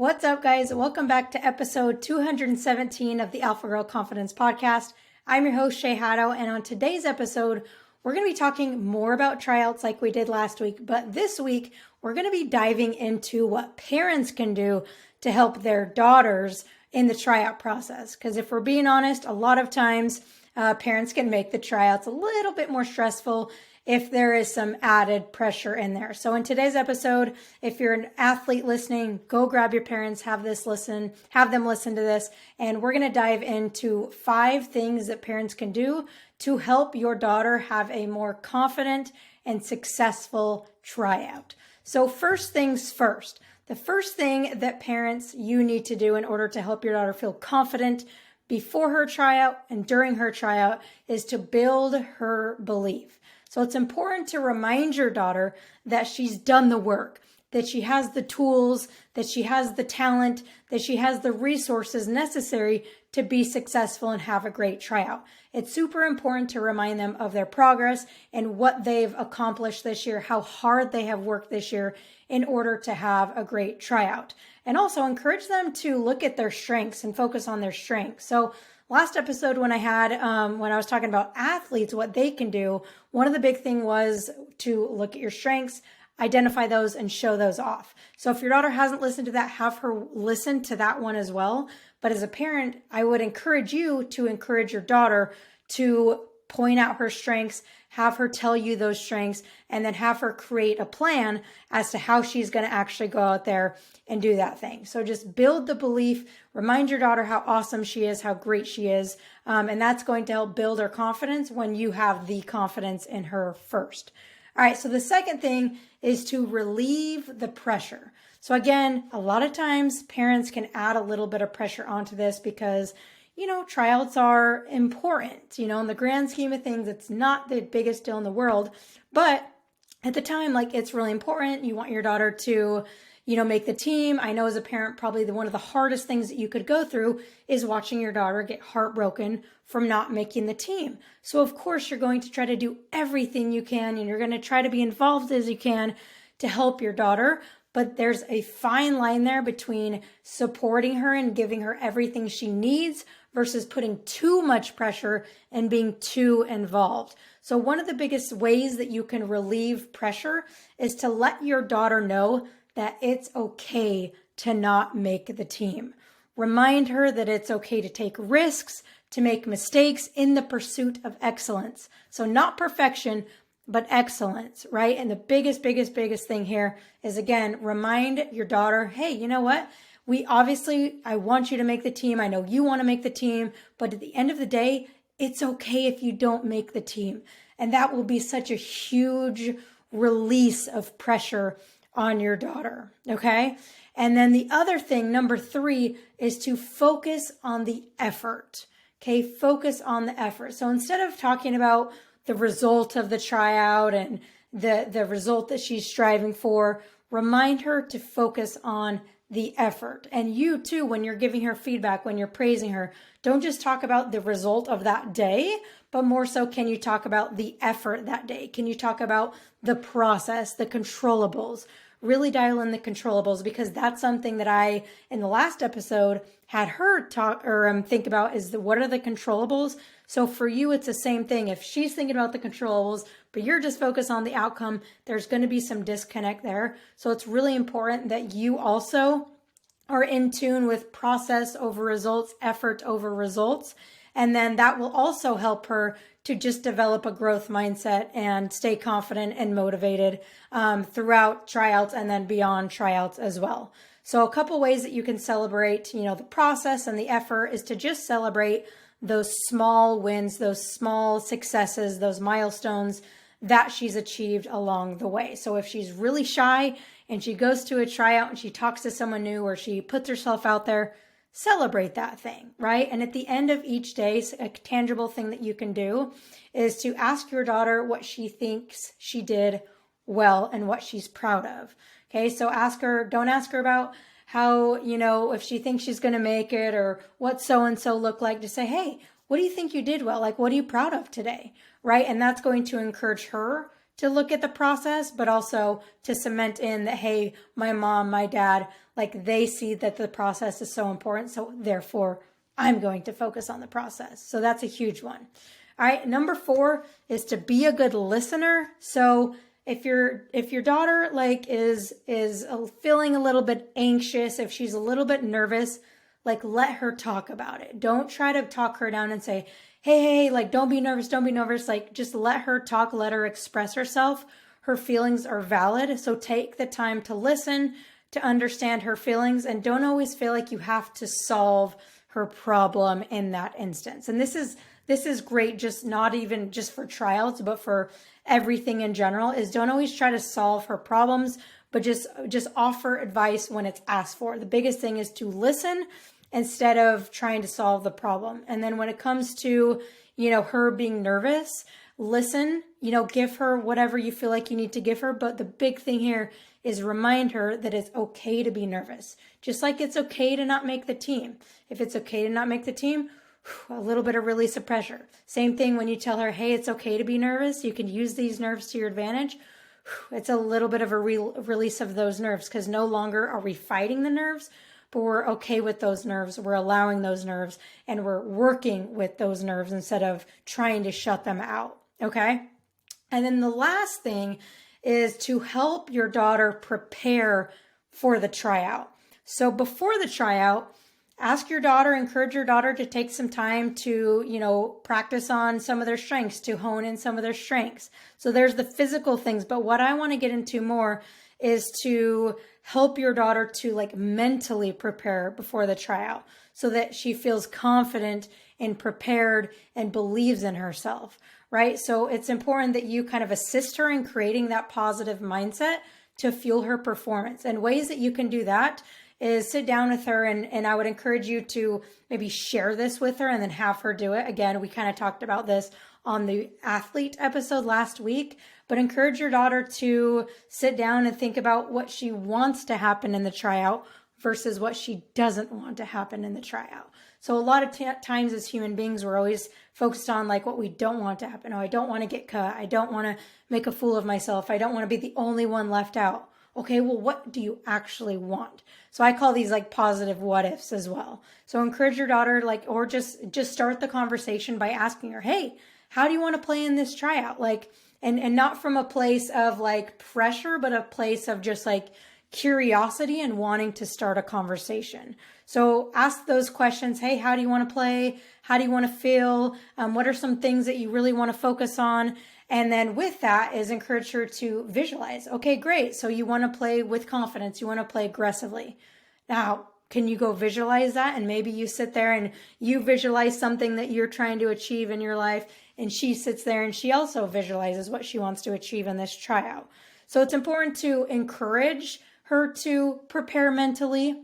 What's up, guys? Welcome back to episode 217 of the Alpha Girl Confidence Podcast. I'm your host, Shay Haddo, and on today's episode, we're going to be talking more about tryouts like we did last week, but this week, we're going to be diving into what parents can do to help their daughters in the tryout process. Because if we're being honest, a lot of times, parents can make the tryouts a little bit more stressful if there is some added pressure in there. So in today's episode, if you're an athlete listening, go grab your parents, have them listen to this, and we're going to dive into 5 things that parents can do to help your daughter have a more confident and successful tryout. So first things first, the first thing that parents you need to do in order to help your daughter feel confident before her tryout and during her tryout is to build her belief. So it's important to remind your daughter that she's done the work, that she has the tools, that she has the talent, that she has the resources necessary to be successful and have a great tryout. It's super important to remind them of their progress and what they've accomplished this year, how hard they have worked this year in order to have a great tryout. And also encourage them to look at their strengths and focus on their strengths. So last episode when I was talking about athletes, what they can do, one of the big thing was to look at your strengths, identify those, and show those off. So if your daughter hasn't listened to that, have her listen to that one as well. But as a parent, I would encourage you to encourage your daughter to point out her strengths, have her tell you those strengths, and then have her create a plan as to how she's going to actually go out there and do that thing. So just build the belief, remind your daughter how awesome she is, how great she is, and that's going to help build her confidence when you have the confidence in her first. All right, so the second thing is to relieve the pressure. So again, a lot of times parents can add a little bit of pressure onto this because tryouts are important. In the grand scheme of things, it's not the biggest deal in the world. But at the time, it's really important. You want your daughter to, make the team. I know as a parent, probably one of the hardest things that you could go through is watching your daughter get heartbroken from not making the team. So of course, you're going to try to do everything you can, and you're going to try to be involved as you can to help your daughter. But there's a fine line there between supporting her and giving her everything she needs versus putting too much pressure and being too involved. So one of the biggest ways that you can relieve pressure is to let your daughter know that it's okay to not make the team. Remind her that it's okay to take risks, to make mistakes in the pursuit of excellence. So not perfection, but excellence, right? And the biggest thing here is, again, remind your daughter, hey, you know what? I want you to make the team. I know you want to make the team, but at the end of the day, it's okay if you don't make the team. And that will be such a huge release of pressure on your daughter, okay? And then the other thing, number 3, is to focus on the effort, okay? Focus on the effort. So instead of talking about the result of the tryout and the result that she's striving for, remind her to focus on the effort. And you too, when you're giving her feedback, when you're praising her, don't just talk about the result of that day, but more so, can you talk about the effort that day? Can you talk about the process, the controllables? Really dial in the controllables, because that's something that in the last episode, had her talk or think about is what are the controllables? So for you, it's the same thing. If she's thinking about the controllables, but you're just focused on the outcome, there's going to be some disconnect there. So it's really important that you also are in tune with process over results, effort over results. And then that will also help her to just develop a growth mindset and stay confident and motivated throughout tryouts and then beyond tryouts as well. So a couple ways that you can celebrate, the process and the effort is to just celebrate those small wins, those small successes, those milestones that she's achieved along the way. So if she's really shy and she goes to a tryout and she talks to someone new or she puts herself out there, celebrate that thing, right? And at the end of each day, a tangible thing that you can do is to ask your daughter what she thinks she did well and what she's proud of. Okay, so don't ask her about how, if she thinks she's going to make it or what so-and-so looked like. Just say, hey, what do you think you did well? What are you proud of today? Right? And that's going to encourage her to look at the process, but also to cement in that, hey, my mom, my dad, like they see that the process is so important. So therefore, I'm going to focus on the process. So that's a huge one. All right. Number 4 is to be a good listener. So if your daughter like is feeling a little bit anxious, if she's a little bit nervous, like let her talk about it. Don't try to talk her down and say, hey, like don't be nervous, don't be nervous. Like just let her talk, let her express herself. Her feelings are valid. So take the time to listen, to understand her feelings, and don't always feel like you have to solve her problem in that instance. And this is great, just not even just for tryouts, but for everything in general, is don't always try to solve her problems, but just offer advice when it's asked for. The biggest thing is to listen instead of trying to solve the problem. And then when it comes to, her being nervous, listen, give her whatever you feel like you need to give her. But the big thing here is remind her that it's okay to be nervous. Just like it's okay to not make the team. If it's okay to not make the team, a little bit of release of pressure. Same thing when you tell her, hey, it's okay to be nervous. You can use these nerves to your advantage. It's a little bit of a release of those nerves, because no longer are we fighting the nerves, but we're okay with those nerves. We're allowing those nerves, and we're working with those nerves instead of trying to shut them out. Okay. And then the last thing is to help your daughter prepare for the tryout. So before the tryout, encourage your daughter to take some time to, practice on some of their strengths, to hone in some of their strengths. So there's the physical things, but what I want to get into more is to help your daughter to like mentally prepare before the tryout so that she feels confident and prepared and believes in herself, right? So it's important that you kind of assist her in creating that positive mindset to fuel her performance. And ways that you can do that is sit down with her, and I would encourage you to maybe share this with her and then have her do it. Again, we kind of talked about this on the athlete episode last week, but encourage your daughter to sit down and think about what she wants to happen in the tryout versus what she doesn't want to happen in the tryout. So a lot of times as human beings, we're always focused on like what we don't want to happen. Oh, I don't want to get cut. I don't want to make a fool of myself. I don't want to be the only one left out. Okay, well, what do you actually want? So I call these like positive what ifs as well. So encourage your daughter, like, or just start the conversation by asking her, hey, how do you want to play in this tryout? Like, and not from a place of like pressure, but a place of just like curiosity and wanting to start a conversation. So ask those questions. Hey, how do you want to play? How do you want to feel? What are some things that you really want to focus on? And then with that is encourage her to visualize. Okay, great. So you want to play with confidence. You want to play aggressively. Now, can you go visualize that? And maybe you sit there and you visualize something that you're trying to achieve in your life. And she sits there and she also visualizes what she wants to achieve in this tryout. So it's important to encourage her to prepare mentally.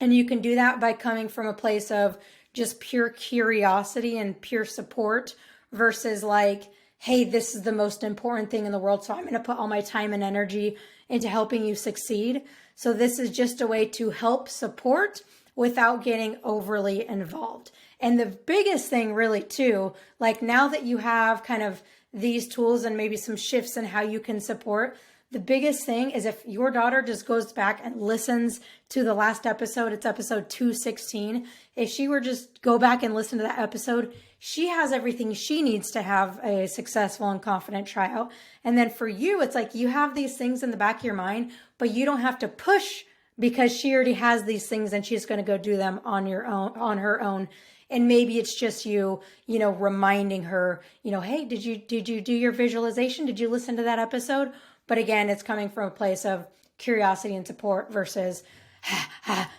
And you can do that by coming from a place of just pure curiosity and pure support versus like, hey, this is the most important thing in the world, so I'm going to put all my time and energy into helping you succeed. So this is just a way to help support without getting overly involved. And the biggest thing really too, like now that you have kind of these tools and maybe some shifts in how you can support, the biggest thing is if your daughter just goes back and listens to the last episode, it's episode 216. If she were just go back and listen to that episode, she has everything she needs to have a successful and confident tryout. And then for you, it's like you have these things in the back of your mind, but you don't have to push because she already has these things and she's going to go do them on her own. And maybe it's just you reminding her, hey, did you do your visualization? Did you listen to that episode? But again, it's coming from a place of curiosity and support versus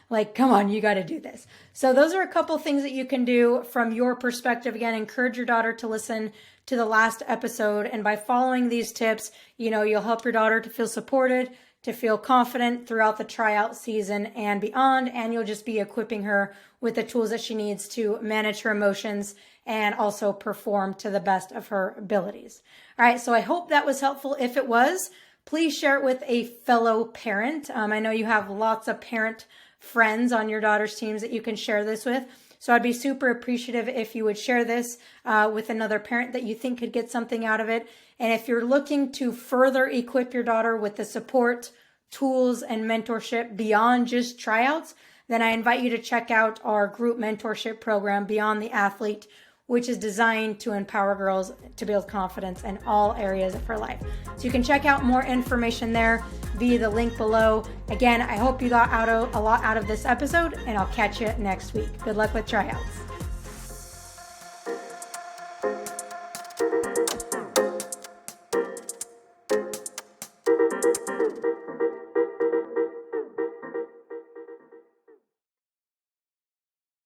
like, come on, you got to do this. So those are a couple things that you can do from your perspective. Again, encourage your daughter to listen to the last episode. And by following these tips, you'll help your daughter to feel supported, to feel confident throughout the tryout season and beyond. And you'll just be equipping her with the tools that she needs to manage her emotions and also perform to the best of her abilities. All right, so I hope that was helpful. If it was, please share it with a fellow parent. I know you have lots of parent friends on your daughter's teams that you can share this with. So I'd be super appreciative if you would share this with another parent that you think could get something out of it. And if you're looking to further equip your daughter with the support, tools and mentorship beyond just tryouts, then I invite you to check out our group mentorship program, Beyond the Athlete, which is designed to empower girls to build confidence in all areas of her life. So you can check out more information there via the link below. Again, I hope you got a lot out of this episode, and I'll catch you next week. Good luck with tryouts.